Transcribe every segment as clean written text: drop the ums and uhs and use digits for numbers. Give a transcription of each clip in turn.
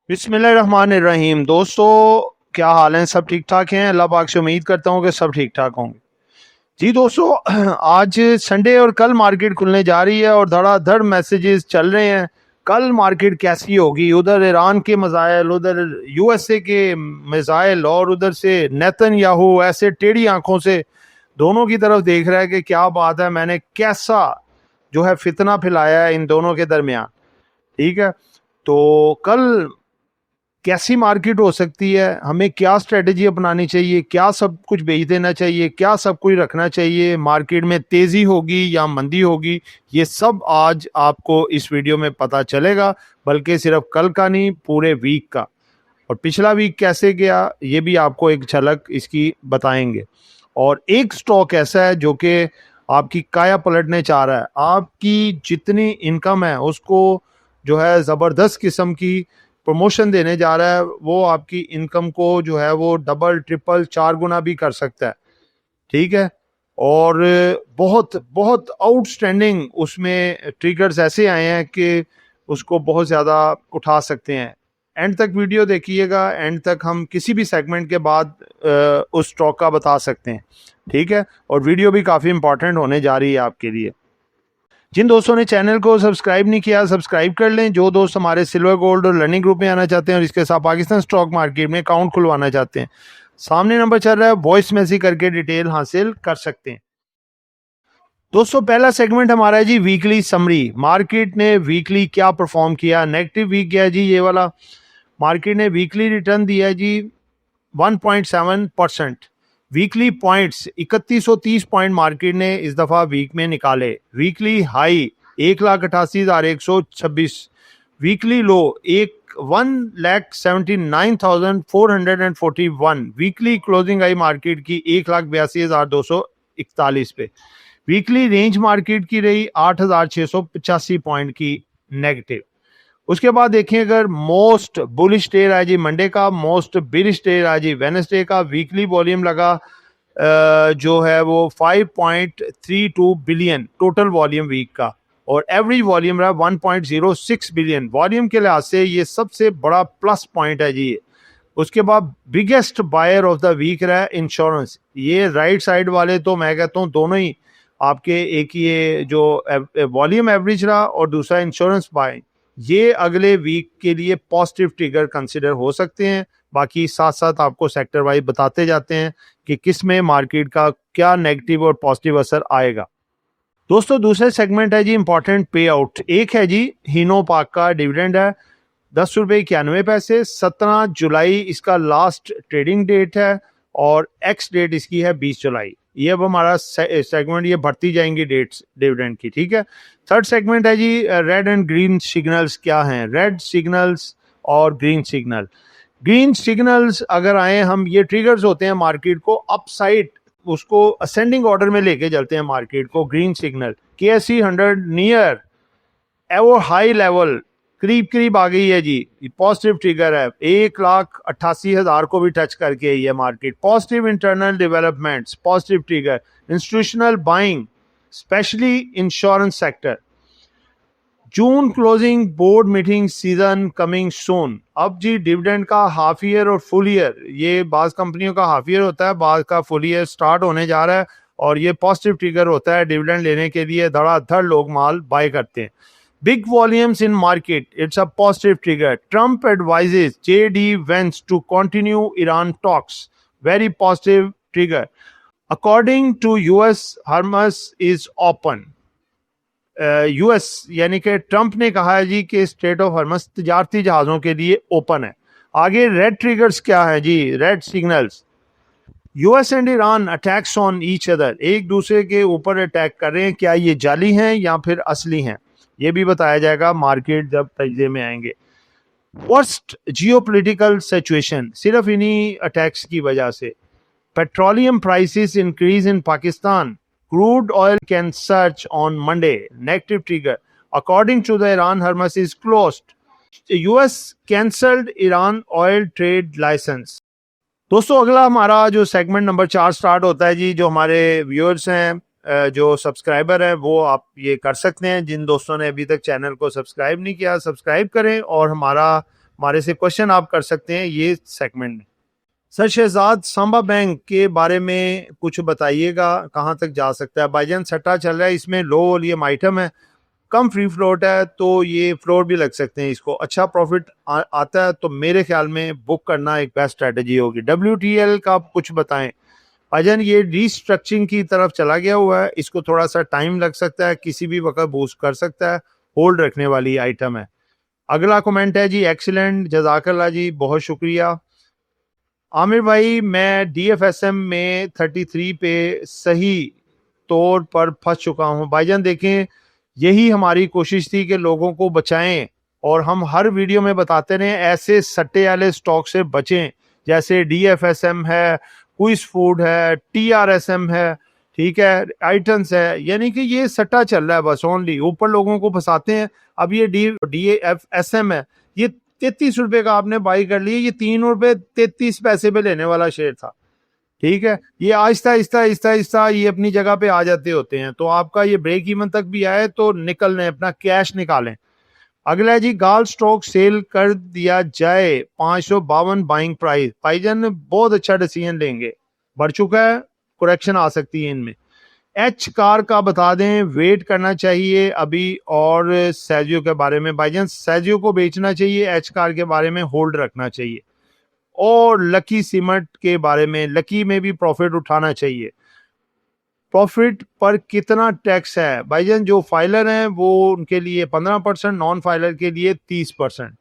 बिस्मिल्लाहिर्रहमानिर्रहीम। दोस्तों, क्या हाल हैं? सब ठीक ठाक हैं? अल्लाह पाक से उम्मीद करता हूँ कि सब ठीक ठाक होंगे। जी दोस्तों, आज संडे और कल मार्केट खुलने जा रही है और धड़ाधड़ मैसेजेस चल रहे हैं। कल मार्केट कैसी होगी? उधर ईरान के मिसाइल, उधर यूएसए के मिसाइल और उधर से नेतन्याहू ऐसे टेढ़ी आंखों से दोनों की तरफ देख रहा है कि क्या बात है, मैंने कैसा जो है फितना फैलाया है इन दोनों के दरमियान। ठीक है, तो कल कैसी मार्केट हो सकती है, हमें क्या स्ट्रेटजी अपनानी चाहिए, क्या सब कुछ बेच देना चाहिए, क्या सब कुछ रखना चाहिए, मार्केट में तेजी होगी या मंदी होगी, ये सब आज आपको इस वीडियो में पता चलेगा। बल्कि सिर्फ कल का नहीं, पूरे वीक का। और पिछला वीक कैसे गया ये भी आपको एक झलक इसकी बताएंगे। और एक स्टॉक ऐसा है जो कि आपकी काया पलटने चाह रहा है। आपकी जितनी इनकम है उसको जो है ज़बरदस्त किस्म की प्रमोशन देने जा रहा है। वो आपकी इनकम को जो है वो डबल ट्रिपल 4 गुना भी कर सकता है। ठीक है, और बहुत बहुत आउटस्टैंडिंग उसमें ट्रिगर्स ऐसे आए हैं कि उसको बहुत ज़्यादा उठा सकते हैं। एंड तक वीडियो देखिएगा, एंड तक हम किसी भी सेगमेंट के बाद उस स्टॉक का बता सकते हैं। ठीक है, और वीडियो भी काफ़ी इंपॉर्टेंट होने जा रही है आपके लिए। जिन दोस्तों ने चैनल को सब्सक्राइब नहीं किया, सब्सक्राइब कर लें। जो दोस्त हमारे सिल्वर गोल्ड और लर्निंग ग्रुप में आना चाहते हैं और इसके साथ पाकिस्तान स्टॉक मार्केट में अकाउंट खुलवाना चाहते हैं, सामने नंबर चल रहा है, वॉइस मैसेज करके डिटेल हासिल कर सकते हैं। दोस्तों, पहला सेगमेंट हमारा है जी वीकली समरी। मार्केट ने वीकली क्या परफॉर्म किया? नेगेटिव वीक गया जी ये वाला। मार्केट ने वीकली रिटर्न दिया जी 1.7%। वीकली पॉइंट्स 3130 पॉइंट मार्केट ने इस दफा वीक में निकाले। Weekly high 1,88,126। वीकली लो 1,79,441। वीकली क्लोजिंग आई मार्केट की 1,82,241 पे। वीकली रेंज मार्केट की रही 8,685 पॉइंट की नेगेटिव। उसके बाद देखें, अगर मोस्ट बुलिश डे रहा जी मंडे का, मोस्ट बिलिश डे रहा जी वेडनेसडे का। वीकली वॉल्यूम लगा जो है वो 5.32 बिलियन टोटल वॉल्यूम वीक का, और एवरेज वॉल्यूम रहा 1.06 बिलियन। वॉल्यूम के लिहाज से ये सबसे बड़ा प्लस पॉइंट है जी। उसके बाद biggest buyer of the week रहा इंश्योरेंस। ये राइट साइड वाले तो मैं कहता हूँ दोनों ही आपके, एक ये जो वॉल्यूम एवरेज रहा और दूसरा इंश्योरेंस बाय, ये अगले वीक के लिए पॉजिटिव ट्रिगर कंसिडर हो सकते हैं। बाकी साथ साथ आपको सेक्टर वाइज बताते जाते हैं कि किस में मार्केट का क्या नेगेटिव और पॉजिटिव असर आएगा। दोस्तों, दूसरे सेगमेंट है जी इंपॉर्टेंट पे आउट। एक है जी हीनो पाक का डिविडेंड है 10 रुपये 91 पैसे। 17 जुलाई इसका लास्ट ट्रेडिंग डेट है और एक्स डेट इसकी है 20 जुलाई। ये अब हमारा सेगमेंट, ये बढ़ती जाएंगी डेट्स डिविडेंड की। ठीक है, थर्ड सेगमेंट है जी रेड एंड ग्रीन सिग्नल्स क्या हैं। रेड सिग्नल्स और ग्रीन सिग्नल। ग्रीन सिग्नल्स अगर आए, हम ये ट्रिगर्स होते हैं मार्केट को अपसाइड, उसको असेंडिंग ऑर्डर में लेके चलते हैं मार्केट को। ग्रीन सिग्नल KSE 100 नियर एवो हाई लेवल करीब करीब आ गई है जी, पॉजिटिव ट्रिगर है। 1,88,000 को भी टच करके आई है market. Positive internal developments, positive trigger. Institutional buying specially insurance sector. June closing board meeting season coming soon. अब जी डिविडेंड का हाफ ईयर और फुल ईयर, ये बाज कंपनियों का हाफ ईयर होता है, बाज का फुल ईयर स्टार्ट होने जा रहा है और ये पॉजिटिव ट्रिगर होता है डिविडेंड लेने के लिए। धड़ाधड़ लोग माल बाय करते हैं। Big volumes in market, it's a positive trigger. Trump advises JD Vance to continue Iran talks. Very positive trigger. According to US, Hormuz is open. US यानी कि ट्रंप ने कहा है जी कि स्ट्रेट ऑफ हॉर्मस तजारती जहाज़ों के लिए ओपन है। आगे रेड ट्रिगर्स क्या है जी, red signals. US and Iran attacks on each other, एक दूसरे के ऊपर अटैक कर रहे हैं। क्या ये जाली हैं या फिर असली हैं, ये भी बताया जाएगा मार्केट जब तजज़िये में आएंगे। वर्स्ट जियोपॉलिटिकल सिचुएशन सिर्फ इन्हीं अटैक्स की वजह से। Petroleum prices increase in Pakistan. Crude oil can search on Monday, negative trigger. According to the Iran Hormuz is closed. US cancelled Iran oil trade licence. दोस्तों, अगला हमारा जो सेगमेंट नंबर 4 स्टार्ट होता है जी, जो हमारे व्यूअर्स हैं, जो सब्सक्राइबर हैं, वो आप ये कर सकते हैं। जिन दोस्तों ने अभी तक चैनल को सब्सक्राइब नहीं किया, सब्सक्राइब करें और हमारा हमारे से क्वेश्चन आप कर सकते हैं ये सेगमेंट में। सर शहजाद सांबा बैंक के बारे में कुछ बताइएगा, कहाँ तक जा सकता है? भाईजान सट्टा चल रहा है, इसमें लो वॉल्यूम आइटम है, कम फ्री फ्लोट है, तो ये फ्लोट भी लग सकते हैं, इसको अच्छा प्रॉफिट आता है तो मेरे ख्याल में बुक करना एक बेस्ट स्ट्रेटजी होगी। WTL का कुछ बताएं भाईजान। ये रीस्ट्रक्चरिंग की तरफ चला गया हुआ है, इसको थोड़ा सा टाइम लग सकता है, किसी भी वक्त बूस्ट कर सकता है, होल्ड रखने वाली आइटम है। अगला कमेंट है जी, एक्सीलेंट जजाकल्ला जी, बहुत शुक्रिया। आमिर भाई मैं DFSM में 33 पे सही तौर पर फंस चुका हूं। भाईजान देखें, यही हमारी कोशिश थी कि लोगों को बचाएं, और हम हर वीडियो में बताते रहे ऐसे सट्टे वाले स्टॉक से बचें, जैसे DFSM है, क्विस फूड है, TRSM है, ठीक है, आइटन्स है, यानी कि ये सट्टा चल रहा है बस, ओनली ऊपर लोगों को फंसाते हैं। अब ये DFSM है, ये 33 रुपए का आपने बाई कर लिया, ये 3 रुपए 33 पैसे पे लेने वाला शेयर था, ठीक है। ये आहिस्ता आहिस्ता आहिस्ता आहिस्ता ये अपनी जगह पे आ जाते होते हैं, तो आपका ये ब्रेक इवन तक भी आए तो निकल लें, अपना कैश निकालें। अगला जी, गाल स्टॉक सेल कर दिया जाए, 552 बाइंग प्राइस। भाईजान बहुत अच्छा डिसीजन लेंगे, बढ़ चुका है, करेक्शन आ सकती है इनमें। एच कार का बता दें, वेट करना चाहिए अभी। और सैजियो के बारे में भाईजान, सैजियो को बेचना चाहिए, एच कार के बारे में होल्ड रखना चाहिए। और लकी सीमेंट के बारे में, लकी में भी प्रॉफिट उठाना चाहिए। प्रॉफिट पर कितना टैक्स है भाईजान? जो फाइलर हैं वो उनके लिए 15%, नॉन फाइलर के लिए 30%।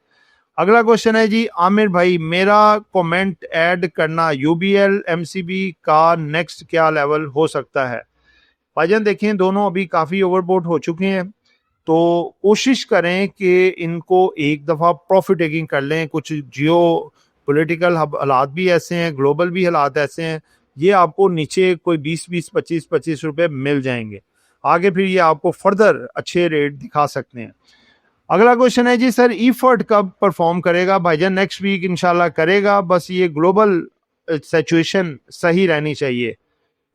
अगला क्वेश्चन है जी, आमिर भाई मेरा कमेंट ऐड करना, UBL MCB का नेक्स्ट क्या लेवल हो सकता है? भाईजान देखें, दोनों अभी काफ़ी ओवरबोट हो चुके हैं, तो कोशिश करें कि इनको एक दफ़ा प्रॉफिट टेकिंग कर लें। कुछ जियो पॉलिटिकल हालात भी ऐसे हैं, ग्लोबल भी हालात ऐसे हैं, ये आपको नीचे कोई 20-20, 25-25 रुपए मिल जाएंगे, आगे फिर ये आपको फर्दर अच्छे रेट दिखा सकते हैं। अगला क्वेश्चन है जी, सर ईफर्ट कब परफॉर्म करेगा? भाईजान नेक्स्ट वीक इंशाल्लाह करेगा, बस ये ग्लोबल सिचुएशन सही रहनी चाहिए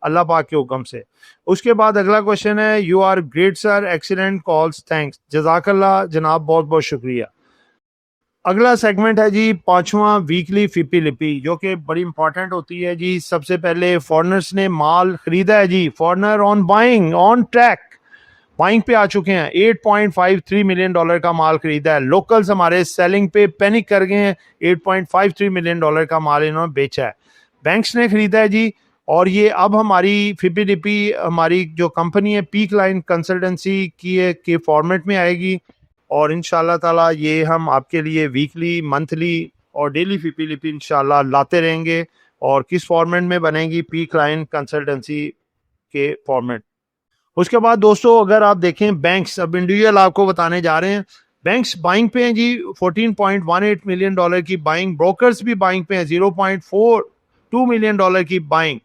अल्लाह पाक के हुक्म से। उसके बाद अगला क्वेश्चन है, you are great sir, excellent calls, thanks. जजाकल्ला जनाब, बहुत बहुत शुक्रिया। अगला सेगमेंट है जी, पांचवा वीकली फिपी लिपी, जो कि बड़ी इंपॉर्टेंट होती है जी। सबसे पहले फॉरनर्स ने माल खरीदा है जी, foreigner on buying, on track, buying पे आ चुके हैं। $8.53 मिलियन का माल खरीदा है। लोकल्स हमारे सेलिंग पे पैनिक कर गए हैं, $8.53 मिलियन का माल इन्होंने बेचा है। बैंक्स ने खरीदा है जी, और ये अब हमारी फिपीडीपी, हमारी जो कंपनी है पीक लाइन कंसल्टेंसी की के फॉर्मेट में आएगी, और इंशाल्लाह ताला ये हम आपके लिए वीकली, मंथली और डेली फिपीडीपी इंशाल्लाह लाते रहेंगे। और किस फॉर्मेट में बनेगी? पीक लाइन कंसल्टेंसी के फॉर्मेट। उसके बाद दोस्तों अगर आप देखें बैंक्स, अब इंडिविजुअल आपको बताने जा रहे हैं, बैंक्स बाइंग पे हैं जी, $14.18 मिलियन की बाइंग। ब्रोकर्स भी बाइंग पे हैं, $0.42 मिलियन की buying.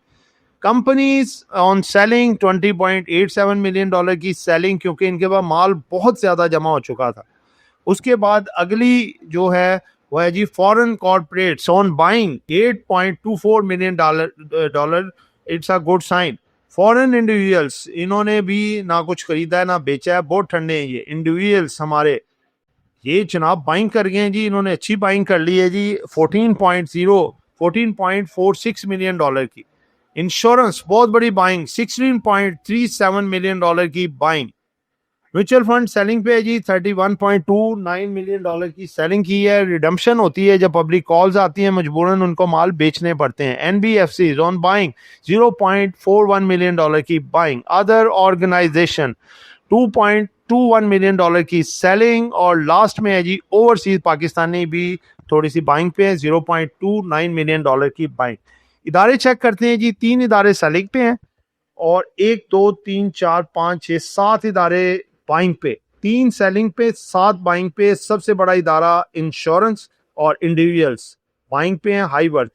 Companies on selling, $20.87 million की सेलिंग, क्योंकि इनके पास माल बहुत ज्यादा जमा हो चुका था। उसके बाद अगली जो है वह है जी, foreign corporates on buying, $8.24 million. It's a good sign. Foreign individuals, इन्होंने भी ना कुछ खरीदा है ना बेचा है, बहुत ठंडे हैं ये इंडिविजुअल्स हमारे, ये जनाब बाइंग कर गए हैं जी, इन्होंने अच्छी बाइंग कर ली है जी, $14.46 मिलियन की। इंश्योरेंस बहुत बड़ी बाइंग, $16.37 मिलियन की बाइंग। म्यूचुअल फंड सेलिंग पे है जी, $31.29 मिलियन की सेलिंग की है। रिडम्पशन होती है जब पब्लिक कॉल्स आती हैं, मजबूरन उनको माल बेचने पड़ते हैं। NBFC ऑन बाइंग, $0.41 मिलियन की बाइंग। अदर ऑर्गेनाइजेशन, $2.21 मिलियन की सेलिंग। और लास्ट में है जी, ओवरसीज पाकिस्तानी भी थोड़ी सी बाइंग पे है, $0.29 मिलियन की बाइंग। इदारे चेक करते हैं जी, 3 इदारे सेलिंग पे हैं, और 1 2 3 4 5 6 7 इदारे बाइंग पे, 3 सेलिंग पे, 7 बाइंग पे। सबसे बड़ा इदारा इंश्योरेंस और इंडिविजुअल्स बाइंग पे हैं, हाई वर्थ।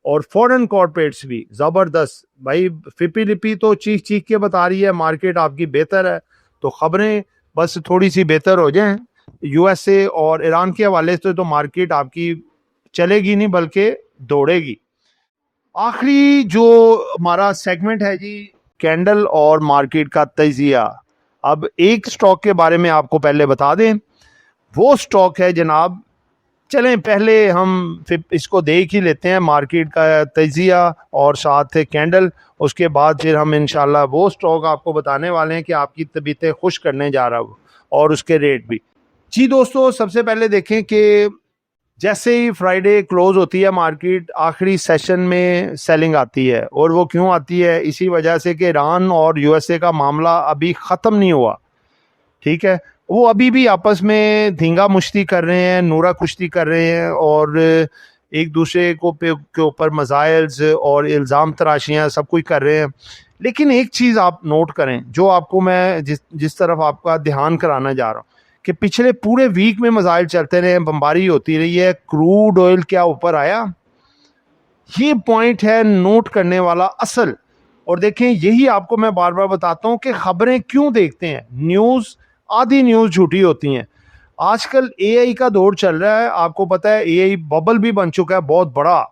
और फॉरेन कॉर्पोरेट्स भी जबरदस्त। भाई फिपी लिपी तो चीख चीख के बता रही है मार्केट आपकी बेहतर है, तो खबरें बस थोड़ी सी बेहतर हो जाएं USA और ईरान के हवाले से, तो मार्केट आपकी चलेगी नहीं बल्कि दौड़ेगी। आखिरी जो हमारा सेगमेंट है जी, कैंडल और मार्केट का तजिया। अब एक स्टॉक के बारे में आपको पहले बता दें, वो स्टॉक है जनाब चलें पहले हम फिर इसको देख ही लेते हैं, मार्केट का तजिया और साथ कैंडल, उसके बाद फिर हम इंशाल्लाह वो स्टॉक आपको बताने वाले हैं कि आपकी तबीयतें खुश करने जा रहा हो और उसके रेट भी। जी दोस्तों, सबसे पहले देखें कि जैसे ही फ्राइडे क्लोज होती है मार्केट, आखिरी सेशन में सेलिंग आती है। और वो क्यों आती है? इसी वजह से कि ईरान और यूएसए का मामला अभी ख़त्म नहीं हुआ, ठीक है। वो अभी भी आपस में धींगा मुश्ती कर रहे हैं, नूरा कुश्ती कर रहे हैं और एक दूसरे को के ऊपर मजाइल्स और इल्ज़ाम तराशियाँ सब कुछ कर रहे हैं। लेकिन एक चीज़ आप नोट करें, जो आपको मैं जिस तरफ आपका ध्यान कराना जा रहा हूँ, कि पिछले पूरे वीक में मजाइल चलते रहे, बमबारी होती रही है, क्रूड ऑयल क्या ऊपर आया। ये पॉइंट है नोट करने वाला असल। और देखें, यही आपको मैं बार बार बताता हूं कि खबरें क्यों देखते हैं। न्यूज़, आधी न्यूज़ झूठी होती हैं। आजकल एआई का दौर चल रहा है, आपको पता है एआई बबल भी बन चुका है बहुत बड़ा,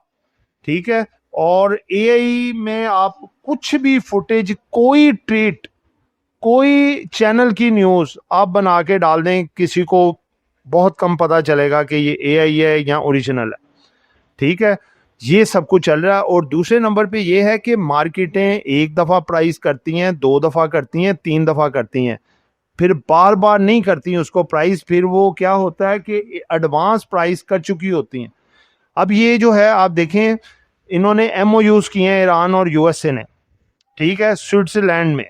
ठीक है। और एआई में आप कुछ भी फुटेज, कोई ट्वीट, कोई चैनल की न्यूज़ आप बना के डाल दें, किसी को बहुत कम पता चलेगा कि ये एआई है या ओरिजिनल है, ठीक है। ये सब कुछ चल रहा है। और दूसरे नंबर पे ये है कि मार्केटें एक दफ़ा प्राइस करती हैं, 2 दफ़ा करती हैं, 3 दफ़ा करती हैं, फिर बार बार नहीं करती हैं उसको प्राइस। फिर वो क्या होता है कि एडवांस प्राइस कर चुकी होती हैं। अब ये जो है आप देखें, इन्होंने एमओयूज किए हैं ईरान और यूएसए ने, ठीक है, स्विट्जरलैंड में।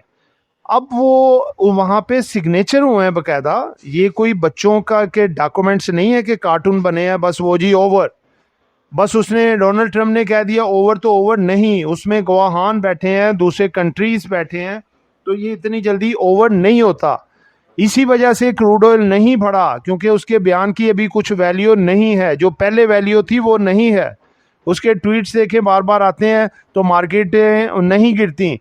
अब वो वहाँ पे सिग्नेचर हुए हैं बकायदा। ये कोई बच्चों का के डॉक्यूमेंट्स नहीं है कि कार्टून बने हैं बस वो जी ओवर, बस उसने डोनाल्ड ट्रम्प ने कह दिया ओवर तो ओवर नहीं, उसमें गवाहान बैठे हैं, दूसरे कंट्रीज बैठे हैं, तो ये इतनी जल्दी ओवर नहीं होता। इसी वजह से क्रूड ऑयल नहीं बढ़ा, क्योंकि उसके बयान की अभी कुछ वैल्यू नहीं है, जो पहले वैल्यू थी वो नहीं है। उसके ट्वीट्स देखें बार बार आते हैं तो मार्केटें नहीं गिरती,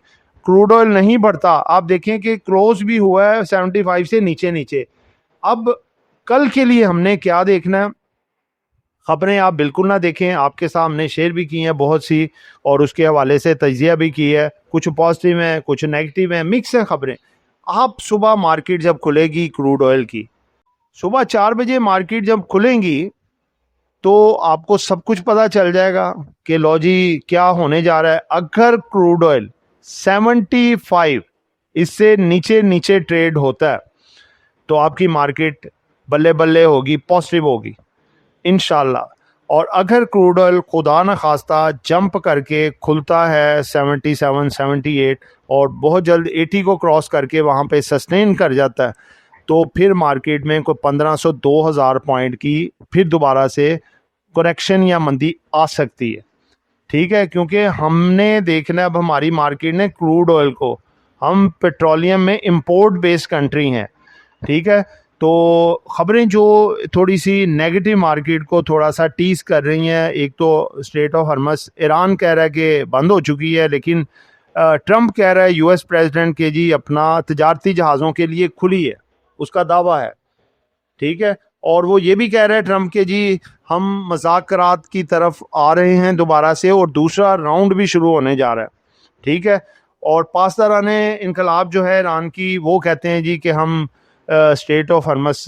क्रूड ऑयल नहीं बढ़ता। आप देखें कि क्लोज भी हुआ है 75 से नीचे नीचे। अब कल के लिए हमने क्या देखना है? खबरें आप बिल्कुल ना देखें, आपके सामने शेयर भी की हैं बहुत सी, और उसके हवाले से तजिया भी की है। कुछ पॉजिटिव हैं, कुछ नेगेटिव हैं, मिक्स हैं खबरें। आप सुबह मार्केट जब खुलेगी क्रूड ऑयल की, सुबह 4 बजे मार्केट जब खुलेंगी, तो आपको सब कुछ पता चल जाएगा कि लो जी क्या होने जा रहा है। अगर क्रूड ऑयल 75 इससे नीचे नीचे ट्रेड होता है तो आपकी मार्केट बल्ले बल्ले होगी, पॉजिटिव होगी इंशाल्लाह। और अगर क्रूड ऑयल खुदा न खास्ता जंप करके खुलता है 77 78 और बहुत जल्द 80 को क्रॉस करके वहाँ पे सस्टेन कर जाता है, तो फिर मार्केट में कोई 1500 2000 पॉइंट की फिर दोबारा से करेक्शन या मंदी आ सकती है, ठीक है। क्योंकि हमने देखना है अब हमारी मार्केट ने क्रूड ऑयल को, हम पेट्रोलियम में इंपोर्ट बेस्ड कंट्री हैं, ठीक है। तो खबरें जो थोड़ी सी नेगेटिव मार्केट को थोड़ा सा टीज कर रही हैं, एक तो स्ट्रेट ऑफ हॉर्मस, ईरान कह रहा है कि बंद हो चुकी है, लेकिन ट्रंप कह रहा है यूएस प्रेसिडेंट के जी अपना तजारती जहाज़ों के लिए खुली है, उसका दावा है, ठीक है। और वो ये भी कह रहे हैं ट्रंप के जी हम मज़ाकरात की तरफ आ रहे हैं दोबारा से, और दूसरा राउंड भी शुरू होने जा रहा है, ठीक है। और पासदारान इनकलाब जो है ईरान की, वो कहते हैं जी कि हम स्टेट ऑफ हरमस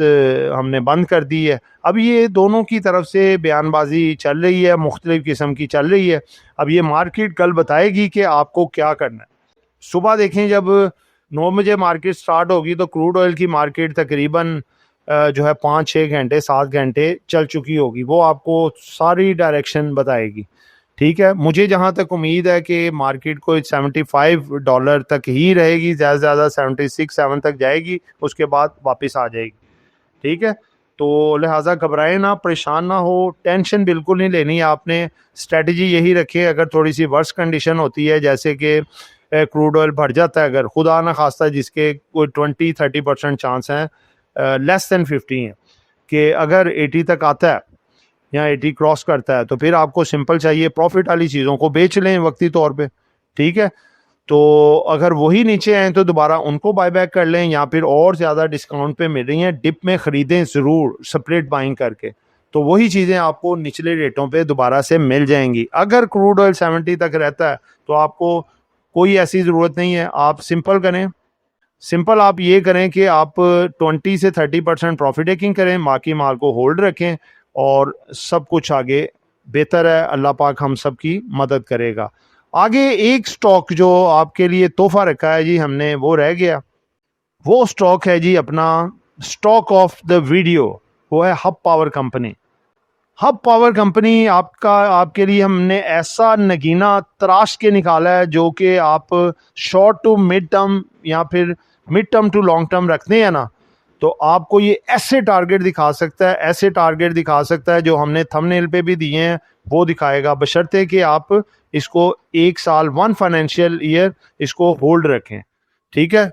हमने बंद कर दी है। अब ये दोनों की तरफ से बयानबाजी चल रही है, मुख्तलिफ किस्म की चल रही है। अब ये मार्केट कल बताएगी कि आपको क्या करना है। सुबह देखें जब 9 बजे मार्केट स्टार्ट होगी तो क्रूड ऑयल की मार्केट तकरीबन जो है 5-6 घंटे 7 घंटे चल चुकी होगी, वो आपको सारी डायरेक्शन बताएगी, ठीक है। मुझे जहाँ तक उम्मीद है कि मार्केट को $75 तक ही रहेगी, ज़्यादा से ज़्यादा 76-7 तक जाएगी, उसके बाद वापस आ जाएगी, ठीक है। तो लिहाजा घबराएं ना, परेशान ना हो, टेंशन बिल्कुल नहीं लेनी है आपने। स्ट्रेटजी यही रखें, अगर थोड़ी सी वर्स कंडीशन होती है, जैसे कि क्रूड ऑयल बढ़ जाता है, अगर खुदा ना खास्ता जिसके कोई 20-30% चांस हैं, लेस दैन 50 हैं, कि अगर 80 तक आता है या 80 क्रॉस करता है, तो फिर आपको सिंपल चाहिए प्रॉफिट वाली चीज़ों को बेच लें वक्ती तौर पे, ठीक है। तो अगर वही नीचे आए तो दोबारा उनको बाय बैक कर लें, या फिर और ज़्यादा डिस्काउंट पे मिल रही हैं डिप में ख़रीदें ज़रूर स्प्लिट बाइंग करके, तो वही चीज़ें आपको निचले रेटों पे दोबारा से मिल जाएंगी। अगर क्रूड ऑयल 70 तक रहता है तो आपको कोई ऐसी ज़रूरत नहीं है, आप सिंपल करें। सिंपल आप ये करें कि आप 20 से 30% प्रॉफिट टेकिंग करें, बाकी माल को होल्ड रखें, और सब कुछ आगे बेहतर है। अल्लाह पाक हम सब की मदद करेगा। आगे एक स्टॉक जो आपके लिए तोहफा रखा है जी हमने, वो रह गया। वो स्टॉक है जी अपना स्टॉक ऑफ द वीडियो, वो है hub power company. Hub power company आपके लिए हमने ऐसा नगीना तराश के निकाला है जो कि आप शॉर्ट टू मिड टर्म या फिर mid term to long term रखते हैं ना, तो आपको ये ऐसे टारगेट दिखा सकता है, ऐसे टारगेट दिखा सकता है जो हमने थंबनेल पे भी दिए हैं वो दिखाएगा, बशर्ते कि आप इसको 1 साल 1 फाइनेंशियल ईयर इसको होल्ड रखें। ठीक है,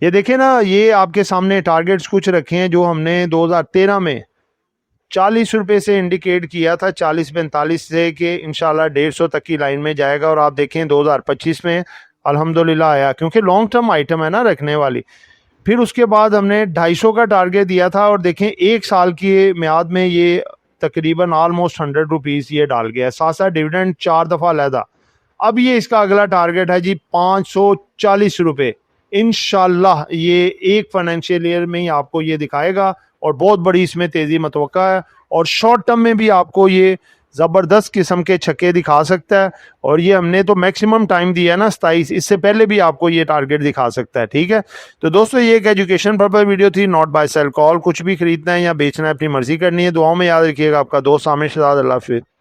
ये देखें ना, ये आपके सामने टारगेट्स कुछ रखे हैं जो हमने 2013 में 40 रुपए से इंडिकेट किया था, 40-45 से कि इंशाल्लाह 150 तक की लाइन में जाएगा। और आप देखें 2025 में अल्हम्दुलिल्लाह आया, क्योंकि लॉन्ग टर्म आइटम है ना रखने वाली। फिर उसके बाद हमने 250 का टारगेट दिया था और देखें 1 साल की म्याद में ये तकरीबन ऑलमोस्ट 100 रुपीज़ ये डाल गया। साथ साथ डिविडेंड 4 दफ़ा लैदा। अब ये इसका अगला टारगेट है जी 540 रुपये। इंशाल्लाह ये एक फाइनेंशियल ईयर में ही आपको ये दिखाएगा और बहुत बड़ी इसमें तेज़ी मतवक्का है। और शॉर्ट टर्म में भी आपको ये ज़बरदस्त किस्म के छक्के दिखा सकता है। और ये हमने तो मैक्सिमम टाइम दिया है ना 27, इससे पहले भी आपको ये टारगेट दिखा सकता है। ठीक है, तो दोस्तों ये एक एजुकेशन पर्पज वीडियो थी, नॉट बाय सेल कॉल। कुछ भी खरीदना है या बेचना है अपनी मर्जी करनी है। दुआओं में याद रखिएगा। आपका दोस्त आमिर शहजाद। अल्लाह हाफिज़।